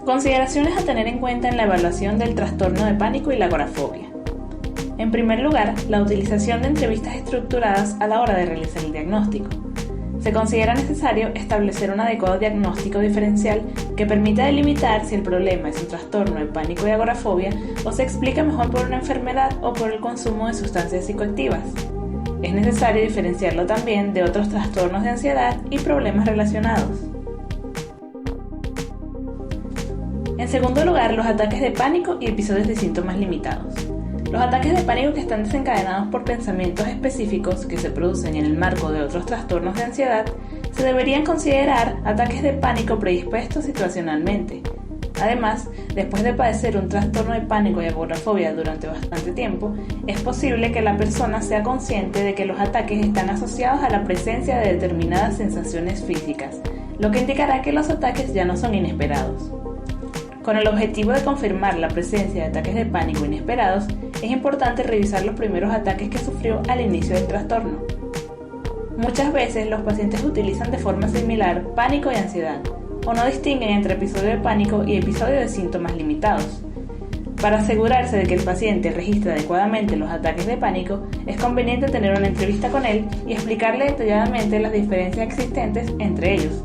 Consideraciones a tener en cuenta en la evaluación del trastorno de pánico y la agorafobia. En primer lugar, la utilización de entrevistas estructuradas a la hora de realizar el diagnóstico. Se considera necesario establecer un adecuado diagnóstico diferencial que permita delimitar si el problema es un trastorno de pánico y agorafobia o se explica mejor por una enfermedad o por el consumo de sustancias psicoactivas. Es necesario diferenciarlo también de otros trastornos de ansiedad y problemas relacionados. En segundo lugar, los ataques de pánico y episodios de síntomas limitados. Los ataques de pánico que están desencadenados por pensamientos específicos que se producen en el marco de otros trastornos de ansiedad se deberían considerar ataques de pánico predispuestos situacionalmente. Además, después de padecer un trastorno de pánico y agorafobia durante bastante tiempo, es posible que la persona sea consciente de que los ataques están asociados a la presencia de determinadas sensaciones físicas, lo que indicará que los ataques ya no son inesperados. Con el objetivo de confirmar la presencia de ataques de pánico inesperados, es importante revisar los primeros ataques que sufrió al inicio del trastorno. Muchas veces los pacientes utilizan de forma similar pánico y ansiedad, o no distinguen entre episodio de pánico y episodio de síntomas limitados. Para asegurarse de que el paciente registre adecuadamente los ataques de pánico, es conveniente tener una entrevista con él y explicarle detalladamente las diferencias existentes entre ellos.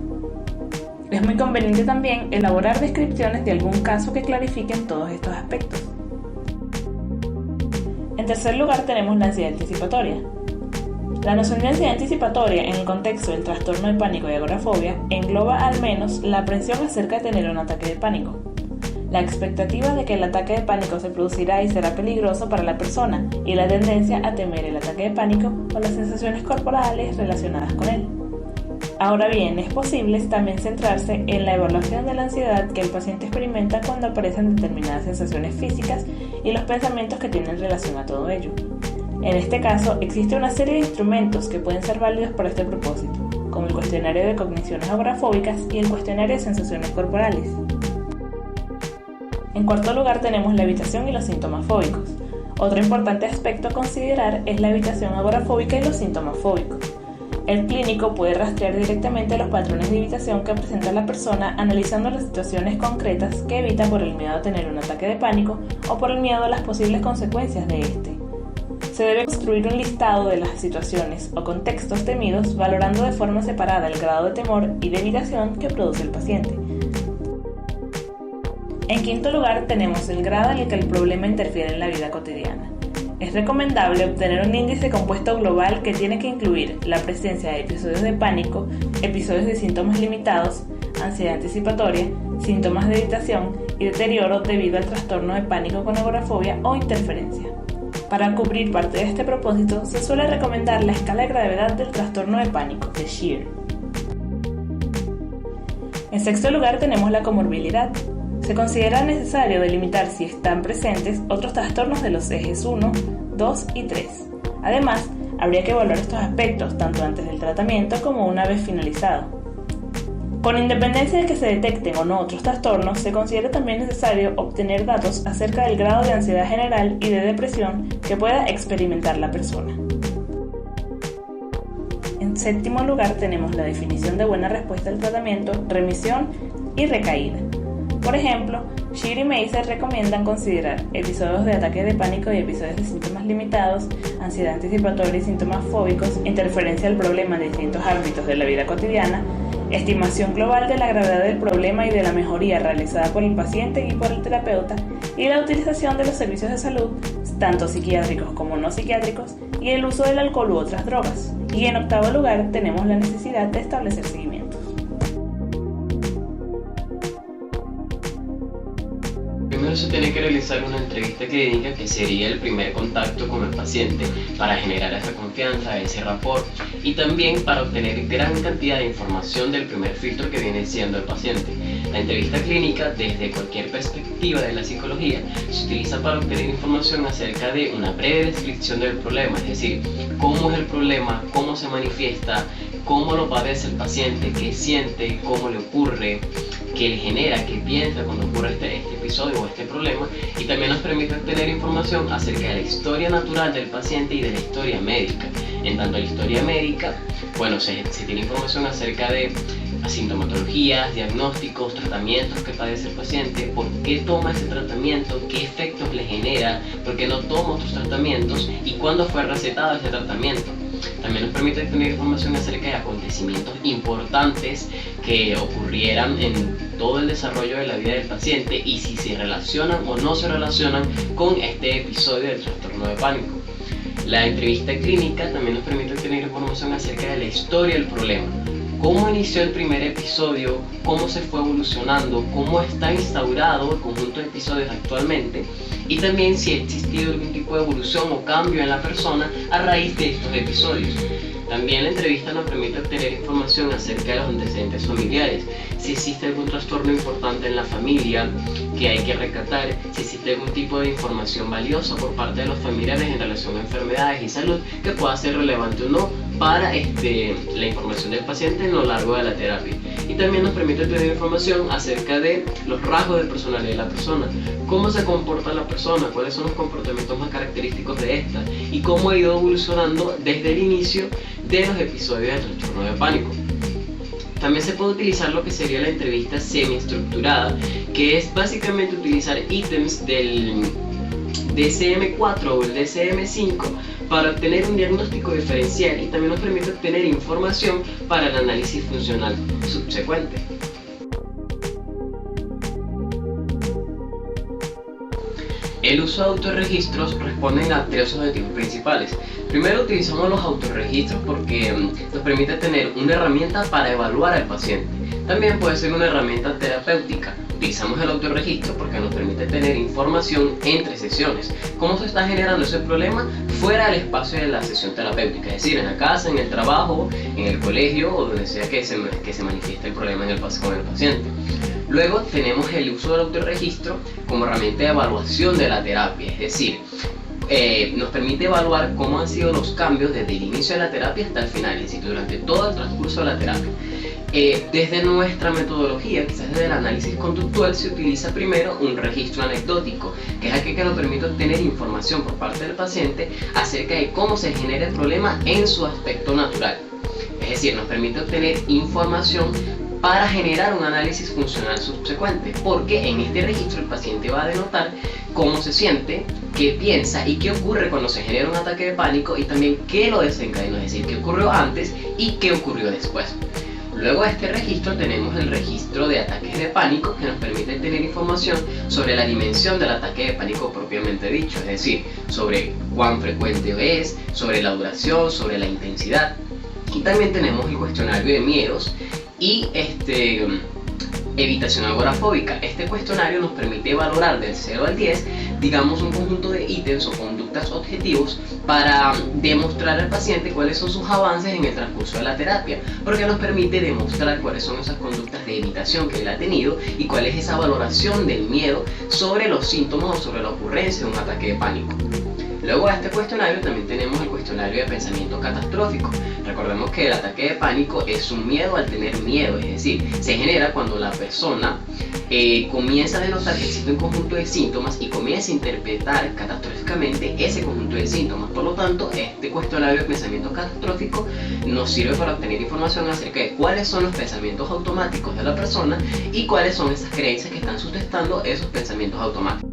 Es muy conveniente también elaborar descripciones de algún caso que clarifiquen todos estos aspectos. En tercer lugar tenemos la ansiedad anticipatoria. La noción de ansiedad anticipatoria en el contexto del trastorno de pánico y agorafobia engloba al menos la aprensión acerca de tener un ataque de pánico, la expectativa de que el ataque de pánico se producirá y será peligroso para la persona y la tendencia a temer el ataque de pánico o las sensaciones corporales relacionadas con él. Ahora bien, es posible también centrarse en la evaluación de la ansiedad que el paciente experimenta cuando aparecen determinadas sensaciones físicas y los pensamientos que tienen relación a todo ello. En este caso, existe una serie de instrumentos que pueden ser válidos para este propósito, como el cuestionario de cogniciones agorafóbicas y el cuestionario de sensaciones corporales. En cuarto lugar tenemos la evitación y los síntomas fóbicos. Otro importante aspecto a considerar es la evitación agorafóbica y los síntomas fóbicos. El clínico puede rastrear directamente los patrones de evitación que presenta la persona analizando las situaciones concretas que evita por el miedo a tener un ataque de pánico o por el miedo a las posibles consecuencias de este. Se debe construir un listado de las situaciones o contextos temidos valorando de forma separada el grado de temor y de evitación que produce el paciente. En quinto lugar tenemos el grado en el que el problema interfiere en la vida cotidiana. Es recomendable obtener un índice compuesto global que tiene que incluir la presencia de episodios de pánico, episodios de síntomas limitados, ansiedad anticipatoria, síntomas de evitación y deterioro debido al trastorno de pánico con agorafobia o interferencia. Para cubrir parte de este propósito, se suele recomendar la escala de gravedad del trastorno de pánico, de Sher. En sexto lugar tenemos la comorbilidad. Se considera necesario delimitar si están presentes otros trastornos de los ejes 1, 2 y 3. Además, habría que evaluar estos aspectos tanto antes del tratamiento como una vez finalizado. Con independencia de que se detecten o no otros trastornos, se considera también necesario obtener datos acerca del grado de ansiedad general y de depresión que pueda experimentar la persona. En séptimo lugar tenemos la definición de buena respuesta al tratamiento, remisión y recaída. Por ejemplo, Sher y Maser recomiendan considerar episodios de ataques de pánico y episodios de síntomas limitados, ansiedad anticipatoria y síntomas fóbicos, interferencia del problema en distintos ámbitos de la vida cotidiana, estimación global de la gravedad del problema y de la mejoría realizada por el paciente y por el terapeuta, y la utilización de los servicios de salud, tanto psiquiátricos como no psiquiátricos, y el uso del alcohol u otras drogas. Y en octavo lugar tenemos la necesidad de establecer seguimientos. Primero se tiene que realizar una entrevista clínica, que sería el primer contacto con el paciente para generar esa confianza, ese rapport, y también para obtener gran cantidad de información del primer filtro que viene siendo el paciente. La entrevista clínica, desde cualquier perspectiva de la psicología, se utiliza para obtener información acerca de una breve descripción del problema, es decir, cómo es el problema, cómo se manifiesta, cómo lo padece el paciente, qué siente, cómo le ocurre, qué le genera, qué piensa cuando ocurre este episodio. episodio o este problema, y también nos permite obtener información acerca de la historia natural del paciente y de la historia médica. En tanto, la historia médica, bueno, se tiene información acerca de sintomatologías, diagnósticos, tratamientos que padece el paciente, por qué toma ese tratamiento, qué efectos le genera, por qué no toma otros tratamientos y cuándo fue recetado ese tratamiento. También nos permite tener información acerca de acontecimientos importantes que ocurrieran en todo el desarrollo de la vida del paciente y si se relacionan o no se relacionan con este episodio del trastorno de pánico. La entrevista clínica también nos permite tener información acerca de la historia del problema. Cómo inició el primer episodio, cómo se fue evolucionando, cómo está instaurado el conjunto de episodios actualmente y también si ha existido algún tipo de evolución o cambio en la persona a raíz de estos episodios. También la entrevista nos permite obtener información acerca de los antecedentes familiares, si existe algún trastorno importante en la familia que hay que rescatar, si existe algún tipo de información valiosa por parte de los familiares en relación a enfermedades y salud que pueda ser relevante o no para la información del paciente a lo largo de la terapia. Y también nos permite tener información acerca de los rasgos de personalidad de la persona, cómo se comporta la persona, cuáles son los comportamientos más característicos de esta y cómo ha ido evolucionando desde el inicio de los episodios de trastorno de pánico. También se puede utilizar lo que sería la entrevista semiestructurada, que es básicamente utilizar ítems del DSM-4 o el DSM-5 para obtener un diagnóstico diferencial y también nos permite obtener información para el análisis funcional subsecuente. El uso de autorregistros responde a tres objetivos principales. Primero, utilizamos los autorregistros porque nos permite tener una herramienta para evaluar al paciente. También puede ser una herramienta terapéutica. Utilizamos el autorregistro porque nos permite tener información entre sesiones. ¿Cómo se está generando ese problema fuera del espacio de la sesión terapéutica? Es decir, en la casa, en el trabajo, en el colegio o donde sea que se manifieste el problema con el paciente. Luego tenemos el uso del autorregistro como herramienta de evaluación de la terapia, es decir, nos permite evaluar cómo han sido los cambios desde el inicio de la terapia hasta el final, es decir, durante todo el transcurso de la terapia. Desde nuestra metodología, quizás desde el análisis conductual, se utiliza primero un registro anecdótico, que es aquel que nos permite obtener información por parte del paciente acerca de cómo se genera el problema en su aspecto natural. Es decir, nos permite obtener información para generar un análisis funcional subsecuente, porque en este registro el paciente va a denotar cómo se siente, qué piensa y qué ocurre cuando se genera un ataque de pánico y también qué lo desencadenó, es decir, qué ocurrió antes y qué ocurrió después. Luego de este registro tenemos el registro de ataques de pánico, que nos permite tener información sobre la dimensión del ataque de pánico propiamente dicho, es decir, sobre cuán frecuente es, sobre la duración, sobre la intensidad. Y también tenemos el cuestionario de miedos y evitación agorafóbica. Este cuestionario nos permite valorar del 0 al 10, digamos, un conjunto de ítems o conductas objetivos para demostrar al paciente cuáles son sus avances en el transcurso de la terapia, porque nos permite demostrar cuáles son esas conductas de evitación que él ha tenido y cuál es esa valoración del miedo sobre los síntomas o sobre la ocurrencia de un ataque de pánico. Luego de este cuestionario también tenemos el cuestionario de pensamiento catastrófico. Recordemos que el ataque de pánico es un miedo al tener miedo, es decir, se genera cuando la persona comienza a denotar que existe un conjunto de síntomas y comienza a interpretar catastróficamente ese conjunto de síntomas. Por lo tanto, este cuestionario de pensamiento catastrófico nos sirve para obtener información acerca de cuáles son los pensamientos automáticos de la persona y cuáles son esas creencias que están sustentando esos pensamientos automáticos.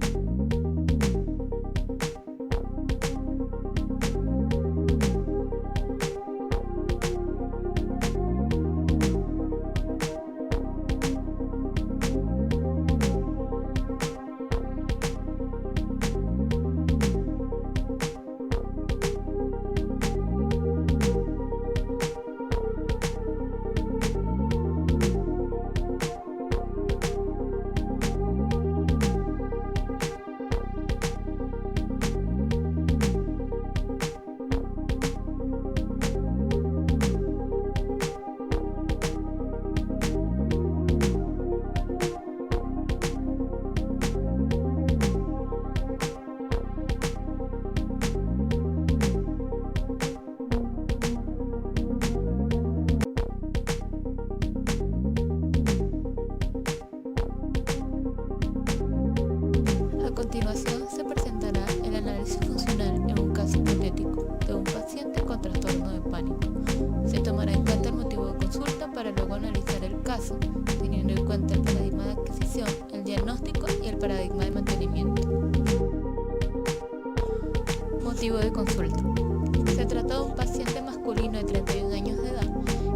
trata de un paciente masculino de 31 años de edad,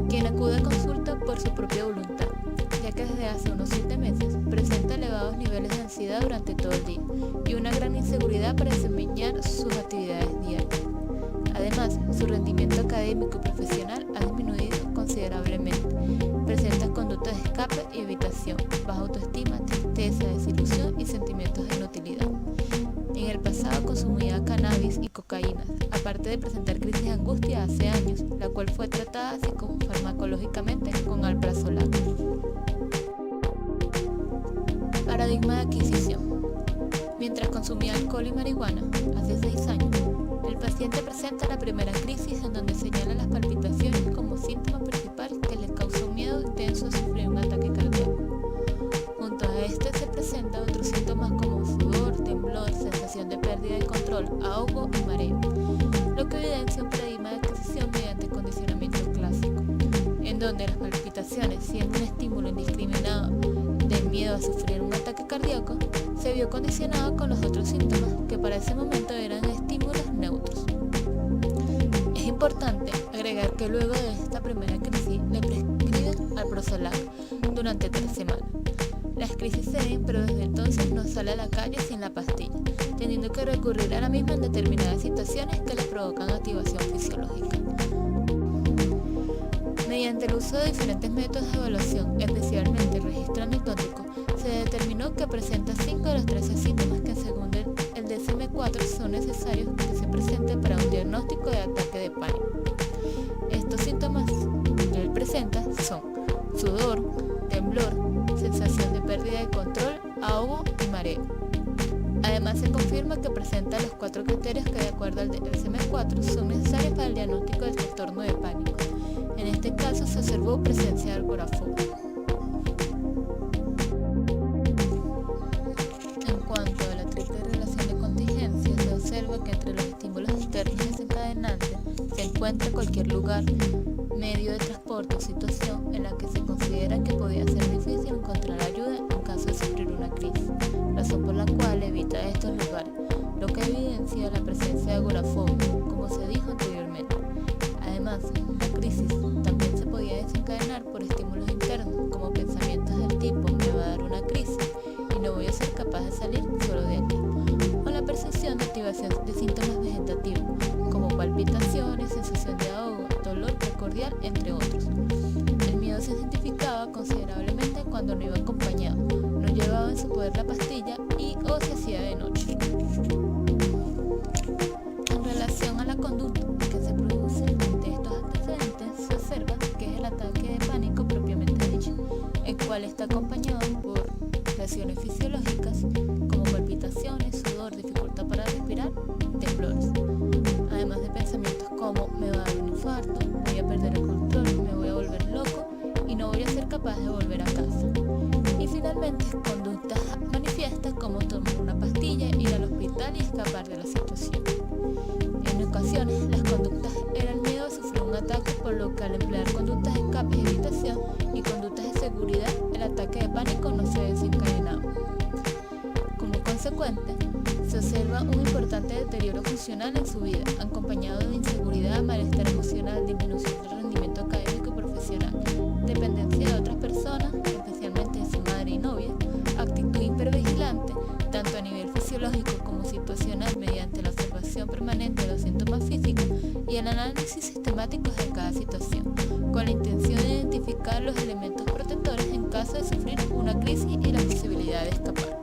quien acude a consulta por su propia voluntad, ya que desde hace unos 7 meses presenta elevados niveles de ansiedad durante todo el día y una gran inseguridad para desempeñar sus actividades diarias. Además, su rendimiento académico y profesional ha disminuido considerablemente. Presenta conductas de escape y evitación, baja autoestima, tristeza, desilusión y sentimientos de inutilidad. En el pasado consumía cannabis y cocaína, aparte de presentar crisis de angustia hace años, la cual fue tratada psicofarmacológicamente con alprazolam. Paradigma de adquisición. Mientras consumía alcohol y marihuana, hace 6 años, el paciente presenta la primera crisis en donde señala las palpitaciones como síntoma principal que le causó miedo intenso a sufrir un ataque cardíaco. Junto a este se presentan otros síntomas como sudor, temblor, sensación de pérdida de control, ahogo y mareo, lo que evidencia un paradigma de adquisición mediante condicionamiento clásico, en donde las palpitaciones, siendo un estímulo indiscriminado del miedo a sufrir un ataque cardíaco, se vio condicionado con los otros síntomas que para ese momento eran estímulos neutros. Es importante agregar que luego de esta primera crisis le prescriben alprazolam durante 3 semanas. Las crisis ceden, pero desde entonces no sale a la calle sin la pastilla, teniendo que recurrir a la misma en determinadas situaciones que le provocan activación fisiológica. Mediante el uso de diferentes métodos de evaluación, especialmente el registro anecdótico, se determinó que presenta 5 de los 13 síntomas que según el DSM-4 son necesarios que se presenten para un diagnóstico de ataque de pánico. Estos síntomas que él presenta son sudor, temblor, sensación de pérdida de control, ahogo y mareo. Además se confirma que presenta los 4 criterios que de acuerdo al DSM-4 son necesarios para el diagnóstico del trastorno de pánico. En este caso se observó presencia de agorafobia. En cuanto a la triple relación de contingencia, se observa que entre los estímulos externos desencadenantes se encuentra cualquier lugar, medio de transporte o situación en la que se considera que podía ser difícil encontrar ayuda en caso de sufrir una crisis, razón por la cual evita estos lugares, lo que evidencia la presencia de agorafobia, como se dijo anteriormente. Además, la crisis también se podía desencadenar por estímulos internos, como pensamientos del tipo me va a dar una crisis y no voy a ser capaz de salir solo de aquí, o la percepción de activación de síntomas vegetativos, como palpitaciones, sensación de ahogo, dolor precordial, entre otros. El miedo se identificaba considerablemente cuando no iba acompañado, no llevaba en su poder la pastilla y o se hacía de noche. En relación a la conducta que se produce ante estos antecedentes, se observa que es el ataque de pánico propiamente dicho, el cual está acompañado por reacciones fisiológicas como palpitaciones, sudor, dificultad para respirar, temblores. Además de pensamientos como me va a dar un infarto, voy a perder el control, me voy a volver loco y no voy a ser capaz de volver a casa. Y finalmente conductas manifiestas como tomar una pastilla, ir al hospital y escapar de la situación. En ocasiones las conductas era el miedo a sufrir un ataque, por lo que al emplear conductas de escape y evitación y conductas de seguridad, el ataque de pánico no se desencadenaba. Como consecuente, se observa un importante deterioro funcional en su vida, acompañado de inseguridad, malestar emocional, disminución del rendimiento académico y profesional, dependencia de otras personas, especialmente de su madre y novia, actitud hipervigilante, tanto a nivel fisiológico como situacional mediante la observación permanente de los síntomas físicos y el análisis sistemático de cada situación, con la intención de identificar los elementos protectores en caso de sufrir una crisis y la posibilidad de escapar.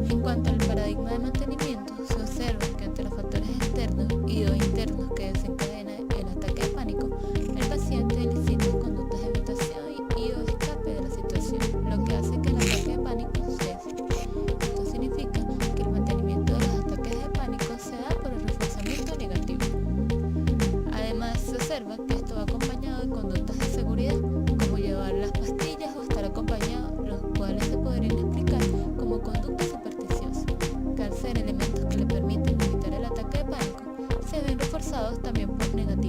En cuanto al paradigma de mantenimiento, se observa que ante los factores externos y o internos que desencadenan el ataque de pánico, el paciente elicita conductas de evitación y o escape de la situación, lo que hace que el ataque de pánico cese. Esto significa que el mantenimiento de los ataques de pánico se da por el reforzamiento negativo. Además, se observa que esto va acompañado de conductas de seguridad, como llevar las pastillas o estar acompañado, los cuales se podrían explicar como conductas supersticiosas, que al ser elementos que le permiten evitar el ataque de pánico, se ven reforzados también por negativos.